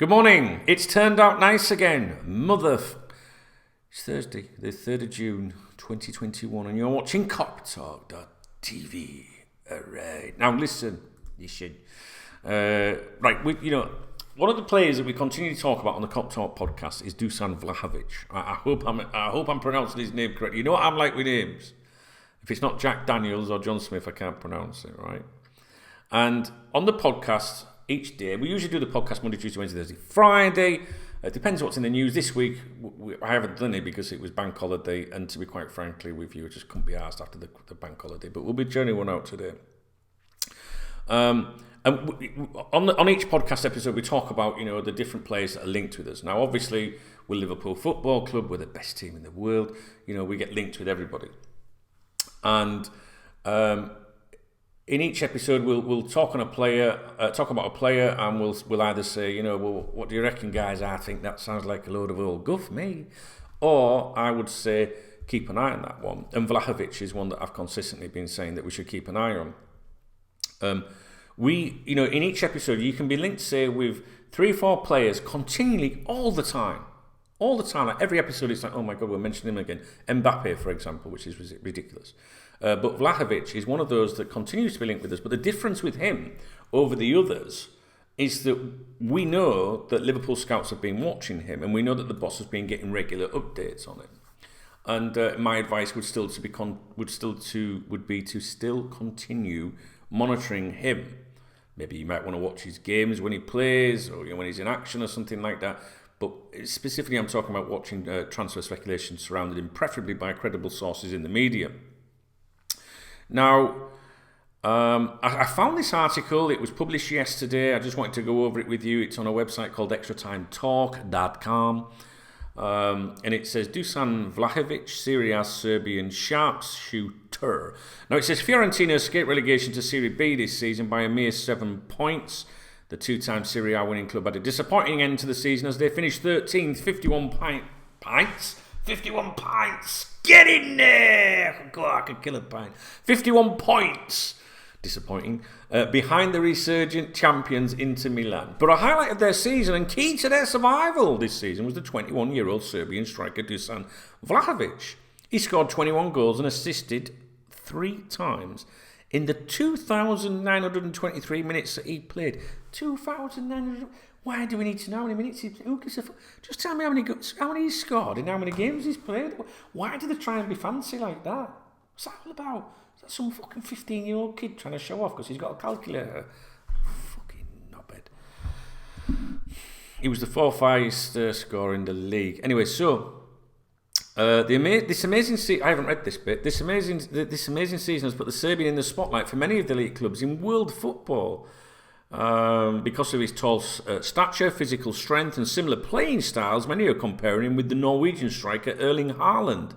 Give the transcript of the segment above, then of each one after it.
Good morning. It's turned out nice again. It's Thursday, the 3rd of June, 2021, and you're watching KopTalk.tv. Alright. Now listen. One of the players that we continue to talk about on the KopTalk podcast is Dusan Vlahovic. I hope I'm pronouncing his name correctly. You know what I'm like with names? If it's not Jack Daniels or John Smith, I can't pronounce it, right? And on the podcast, each day, we usually do the podcast Monday, Tuesday, Wednesday, Thursday, Friday. It depends what's in the news. This week, I haven't done it because it was bank holiday, and to be quite frankly with you, I just couldn't be asked after the bank holiday. But we'll be churning one out today. And on each podcast episode, we talk about the different players that are linked with us. Now, obviously, we're Liverpool Football Club. We're the best team in the world. We get linked with everybody, and in each episode, we'll talk about a player, and we'll either say, well, what do you reckon, guys? I think that sounds like a load of old guff, me. Or I would say, keep an eye on that one. And Vlahovic is one that I've consistently been saying that we should keep an eye on. In each episode, you can be linked, say, with 3 or 4 players continually all the time. All the time. Like every episode, it's like, oh my God, we're mentioning him again. Mbappe, for example, which is ridiculous. But Vlahovic is one of those that continues to be linked with us. But the difference with him over the others is that we know that Liverpool scouts have been watching him, and we know that the boss has been getting regular updates on him. And my advice would be to still continue monitoring him. Maybe you might want to watch his games when he plays, or when he's in action, or something like that. But specifically, I'm talking about watching transfer speculation surrounded him, preferably by credible sources in the media. Now, I found this article. It was published yesterday. I just wanted to go over it with you. It's on a website called extratimetalk.com. And it says, Dusan Vlahovic, Serie A's Serbian sharpshooter. Now, it says, Fiorentina escaped relegation to Serie B this season by a mere 7 points. The 2-time Serie A winning club had a disappointing end to the season as they finished 13th, 51 pints. 51 pints! Get in there! God, I could kill a pint. 51 points! Disappointing. Behind the resurgent champions Inter Milan. But a highlight of their season and key to their survival this season was the 21-year-old Serbian striker Dusan Vlahovic. He scored 21 goals and assisted 3 times in the 2,923 minutes that he played. 2,900. Why do we need to know how many minutes he's played? Just tell me how many he's scored and how many games he's played. Why do they try and be fancy like that? What's that all about? Is that some fucking 15-year-old kid trying to show off because he's got a calculator? Fucking knobhead. He was the 4th highest scorer in the league. Anyway, so this amazing season, I haven't read this bit. This amazing season has put the Serbian in the spotlight for many of the elite clubs in world football. Because of his tall stature, physical strength, and similar playing styles, many are comparing him with the Norwegian striker Erling Haaland.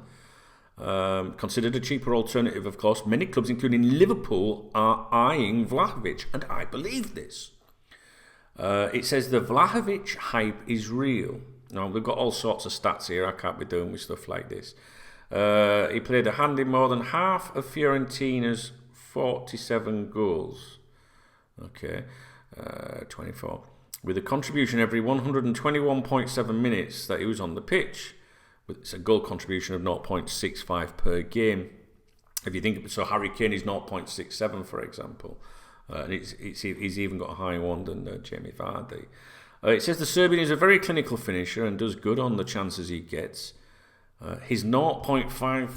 Considered a cheaper alternative, of course, many clubs, including Liverpool, are eyeing Vlahovic, and I believe this. It says the Vlahovic hype is real. Now, we've got all sorts of stats here. I can't be doing with stuff like this. He played a hand in more than half of Fiorentina's 47 goals. Okay, 24. With a contribution every 121.7 minutes that he was on the pitch. It's a goal contribution of 0.65 per game. If you think so, Harry Kane is 0.67, for example. And he's even got a higher one than Jamie Vardy. It says the Serbian is a very clinical finisher and does good on the chances he gets. His 0.5... I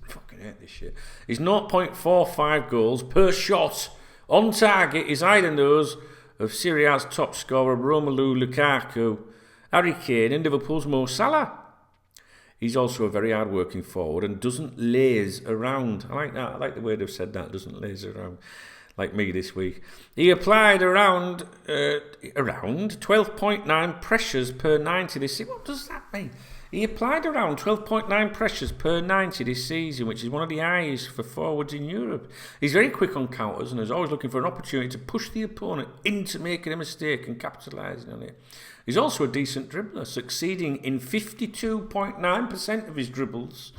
fucking hate this shit. His 0.45 goals per shot on target is higher than those of Serie A's top scorer Romelu Lukaku, Harry Kane and Liverpool's Mo Salah. He's also a very hard-working forward and doesn't laze around. I like that. I like the way they've said that. Doesn't laze around. Like me this week. He applied around 12.9 pressures per 90 this season. What does that mean? He applied around 12.9 pressures per 90 this season, which is one of the highest for forwards in Europe. He's very quick on counters and is always looking for an opportunity to push the opponent into making a mistake and capitalising on it. He's also a decent dribbler, succeeding in 52.9% of his dribbles,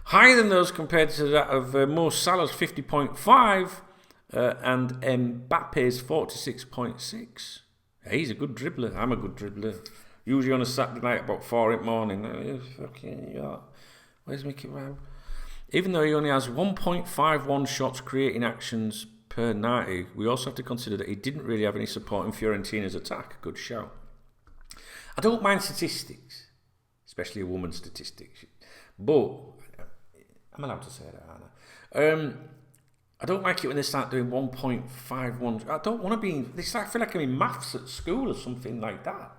higher than those compared to that of Mo Salah's 50.5% and Mbappe's 46.6%. He's a good dribbler. I'm a good dribbler. Usually on a Saturday night about 4 in the morning. Where's Mickey Rowe? Even though he only has 1.51 shots creating actions per 90, we also have to consider that he didn't really have any support in Fiorentina's attack. Good shout. I don't mind statistics, especially a woman's statistics, but I'm allowed to say that, aren't I? I don't like it when they start doing 1.51. I don't want to be. I feel like I'm in maths at school or something like that.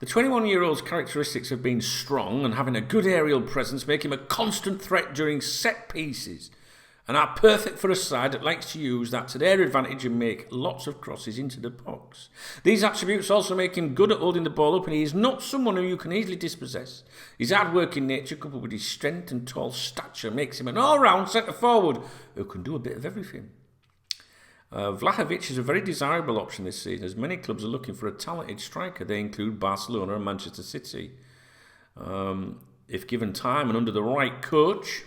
The 21-year-old's characteristics of being strong and having a good aerial presence make him a constant threat during set pieces and are perfect for a side that likes to use that to their advantage and make lots of crosses into the box. These attributes also make him good at holding the ball up, and he is not someone who you can easily dispossess. His hard-working nature, coupled with his strength and tall stature, makes him an all-round centre-forward who can do a bit of everything. Vlahovic is a very desirable option this season, as many clubs are looking for a talented striker. They include Barcelona and Manchester City. If given time and under the right coach,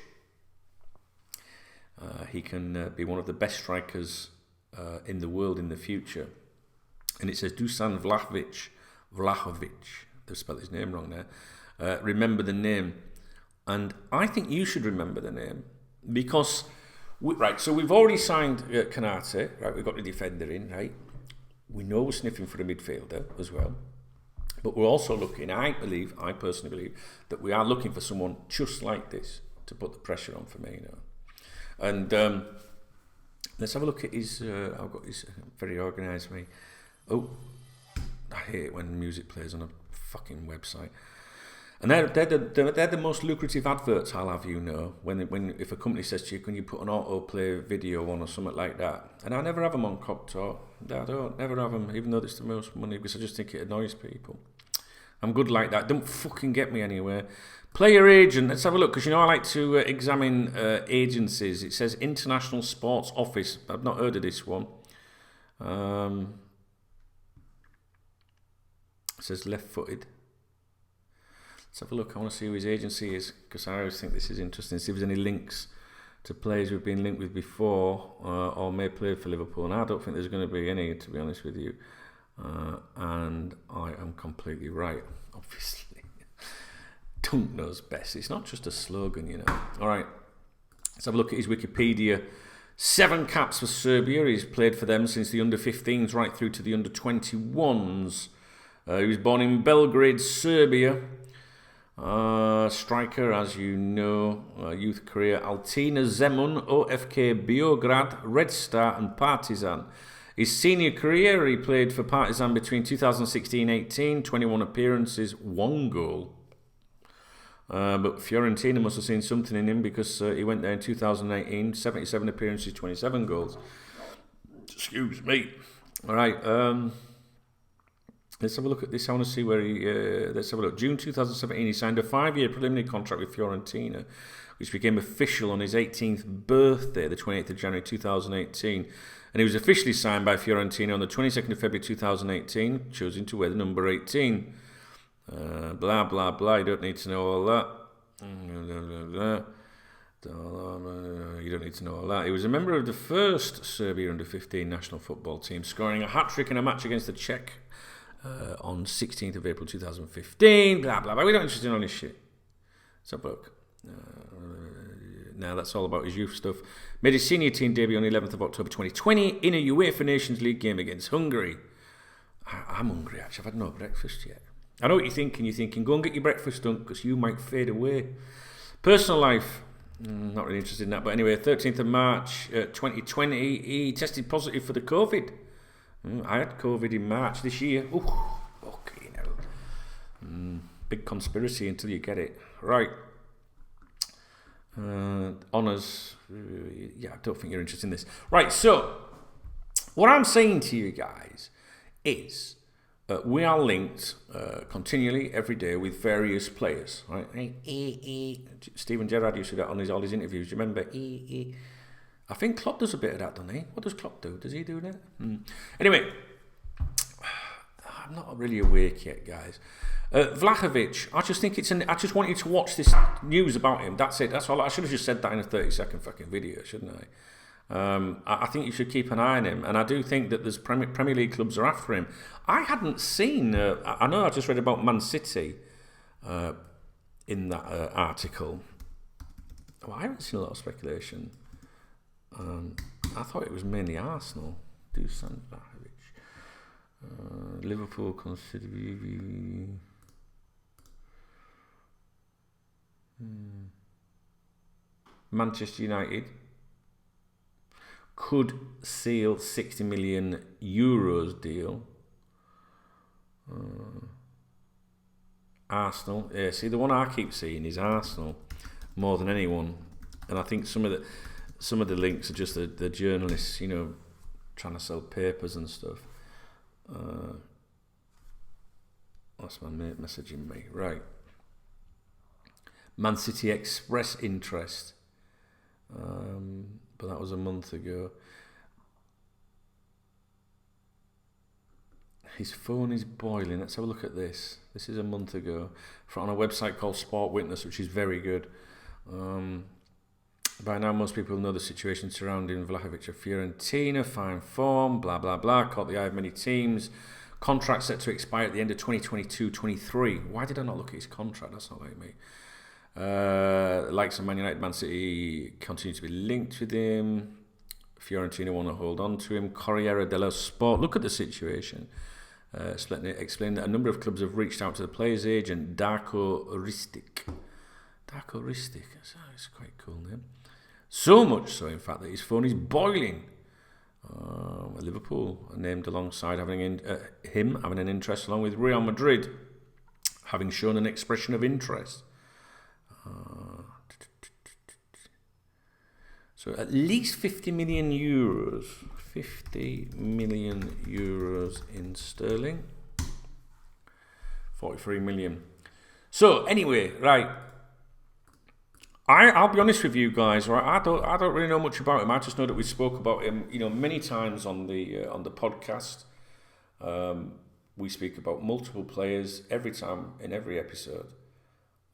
he can be one of the best strikers in the world in the future. And it says Dusan Vlahovic. They've spelled his name wrong there. Remember the name. And I think you should remember the name because... so we've already signed Kanate, right? We've got the defender in, right? We know we're sniffing for a midfielder as well. But we're also looking, I personally believe, that we are looking for someone just like this to put the pressure on Firmino. And let's have a look at his, I've got his very organised me. Oh, I hate it when music plays on a fucking website. And they're the most lucrative adverts, I'll have you know, when if a company says to you, can you put an autoplay video on or something like that? And I never have them on KopTalk. I don't, never have them, even though it's the most money, because I just think it annoys people. I'm good like that. Don't fucking get me anywhere. Player agent, let's have a look, because you know I like to examine agencies. It says International Sports Office. I've not heard of this one. It says left-footed. Let's have a look. I want to see who his agency is, because I always think this is interesting. See if there's any links to players who've been linked with before or may play for Liverpool. And I don't think there's going to be any, to be honest with you. And I am completely right, obviously. Dunk knows best. It's not just a slogan, you know. All right. Let's have a look at his Wikipedia. 7 caps for Serbia. He's played for them since the under-15s right through to the under-21s. He was born in Belgrade, Serbia. Striker, as you know, youth career, Altina Zemun, OFK Beograd, Red Star and Partizan. His senior career, he played for Partizan between 2016-18, 21 appearances, 1 goal. But Fiorentina must have seen something in him because he went there in 2018, 77 appearances, 27 goals. Excuse me. All right, let's have a look at this. I want to see where he... let's have a look. June 2017, he signed a 5-year preliminary contract with Fiorentina, which became official on his 18th birthday, the 28th of January 2018. And he was officially signed by Fiorentina on the 22nd of February 2018, choosing to wear the number 18. Blah, blah, blah. You don't need to know all that. You don't need to know all that. He was a member of the first Serbia under-15 national football team, scoring a hat-trick in a match against the Czech on 16th of April 2015, blah, blah, blah. We're not interested in all this shit. Let's have a look. Now that's all about his youth stuff. Made his senior team debut on 11th of October 2020 in a UEFA Nations League game against Hungary. I'm hungry, actually. I've had no breakfast yet. I know what you're thinking. You're thinking, go and get your breakfast done, because you might fade away. Personal life. Not really interested in that. But anyway, 13th of March 2020, he tested positive for the COVID. I had COVID in March this year. Ooh, okay, now. Big conspiracy until you get it. Right. Honours. Yeah, I don't think you're interested in this. Right, so what I'm saying to you guys is we are linked continually every day with various players. Right? Steven Gerrard used to do that on all his interviews. Do you remember? I think Klopp does a bit of that, doesn't he? What does Klopp do? Does he do that? Anyway, I'm not really awake yet, guys. Vlahovic, I just think I just want you to watch this news about him. That's it. That's all. I should have just said that in a 30-second fucking video, shouldn't I think you should keep an eye on him, and I do think that there's Premier League clubs are after him. I hadn't seen. I know I just read about Man City in that article. Well, I haven't seen a lot of speculation. I thought it was mainly Arsenal. Dusan Vlahovic. Liverpool consider. Manchester United could seal €60 million deal. Arsenal, yeah. See, the one I keep seeing is Arsenal more than anyone, and I think some of the links are just the journalists, trying to sell papers and stuff. That's my mate messaging me. Right. Man City express interest. But that was a month ago. His phone is boiling. Let's have a look at this. This is a month ago. On a website called Sport Witness, which is very good. By now, most people know the situation surrounding Vlahovic of Fiorentina. Fine form, blah, blah, blah. Caught the eye of many teams. Contract set to expire at the end of 2022-23. Why did I not look at his contract? That's not like me. Likes of Man United, Man City continue to be linked with him. Fiorentina want to hold on to him. Corriere dello Sport, look at the situation. Explain that a number of clubs have reached out to the player's agent, Darko Ristic. Darko Ristic, that's quite a cool name. So much so, in fact, that his phone is boiling. Liverpool are named alongside him having an interest, along with Real Madrid having shown an expression of interest. So at least €50 million. €50 million in sterling. 43 million. So anyway, right. I'll be honest with you guys, right? I don't really know much about him. I just know that we spoke about him, many times on the podcast. We speak about multiple players every time in every episode.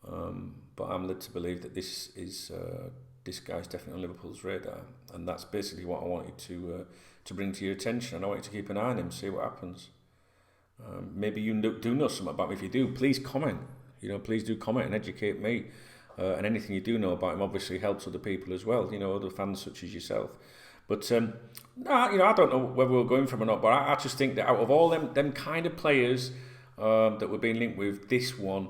But I'm led to believe that this guy's definitely on Liverpool's radar, and that's basically what I wanted to bring to your attention. And I want you to keep an eye on him, see what happens. Maybe you do know something about him. If you do, please comment. Please do comment and educate me. And anything you do know about him obviously helps other people as well. Other fans such as yourself. But I don't know whether we're going from or not. But I just think that out of all them kind of players that we're being linked with, this one.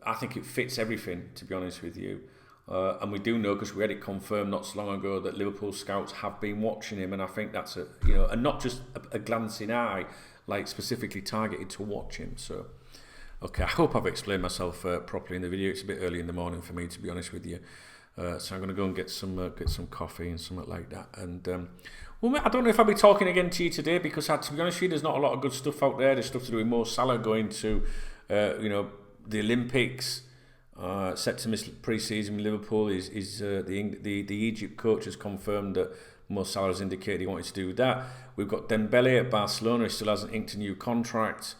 I think it fits everything, to be honest with you. And we do know, because we had it confirmed not so long ago, that Liverpool scouts have been watching him, and I think that's and not just a glancing eye, like specifically targeted to watch him. So, okay, I hope I've explained myself properly in the video. It's a bit early in the morning for me, to be honest with you. So I'm going to go and get some coffee and something like that. And well, I don't know if I'll be talking again to you today, because to be honest with you, there's not a lot of good stuff out there. There's stuff to do with Mo Salah going to, the Olympics. Set to miss pre-season with Liverpool. The Egypt coach has confirmed that Mo Salah has indicated he wanted to do that. We've got Dembele at Barcelona. He still hasn't inked a new contract.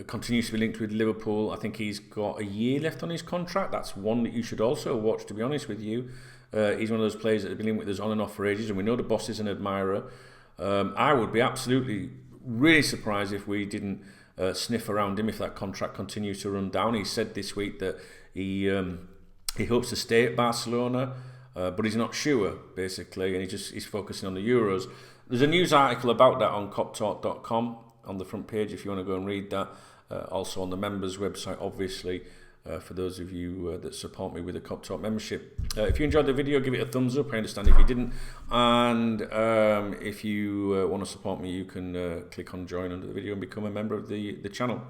Continues to be linked with Liverpool. I think he's got a year left on his contract. That's one that you should also watch, to be honest with you. He's one of those players that have been linked with us on and off for ages, and we know the boss is an admirer. I would be absolutely really surprised if we didn't sniff around him if that contract continues to run down. He said this week that he hopes to stay at Barcelona, but he's not sure, basically, and he's focusing on the Euros. There's a news article about that on KopTalk.com on the front page if you want to go and read that. Also on the members website, obviously, for those of you that support me with a KopTalk membership. If you enjoyed the video, give it a thumbs up. I understand if you didn't. And if you want to support me, you can click on join under the video and become a member of the channel.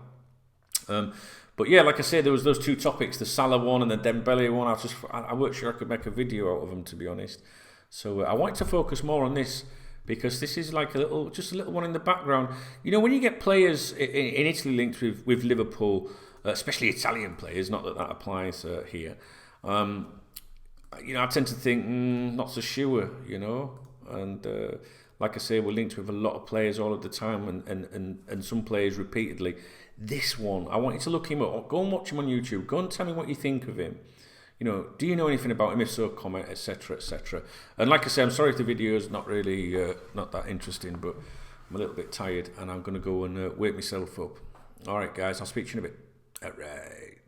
But yeah, like I said, there was those two topics, the Salah one and the Dembele one. I weren't sure I could make a video out of them, to be honest. So I wanted to focus more on this, because this is like just a little one in the background. When you get players in Italy linked with Liverpool, especially Italian players, not that applies here, I tend to think, not so sure, and like I say, we're linked with a lot of players all of the time, and some players repeatedly. This one, I want you to look him up, go and watch him on YouTube, go and tell me what you think of him. You know, do you know anything about him? If so, comment, etc., etc. And like I say, I'm sorry if the video is not really not that interesting, but I'm a little bit tired, and I'm going to go and wake myself up. All right, guys, I'll speak to you in a bit. All right.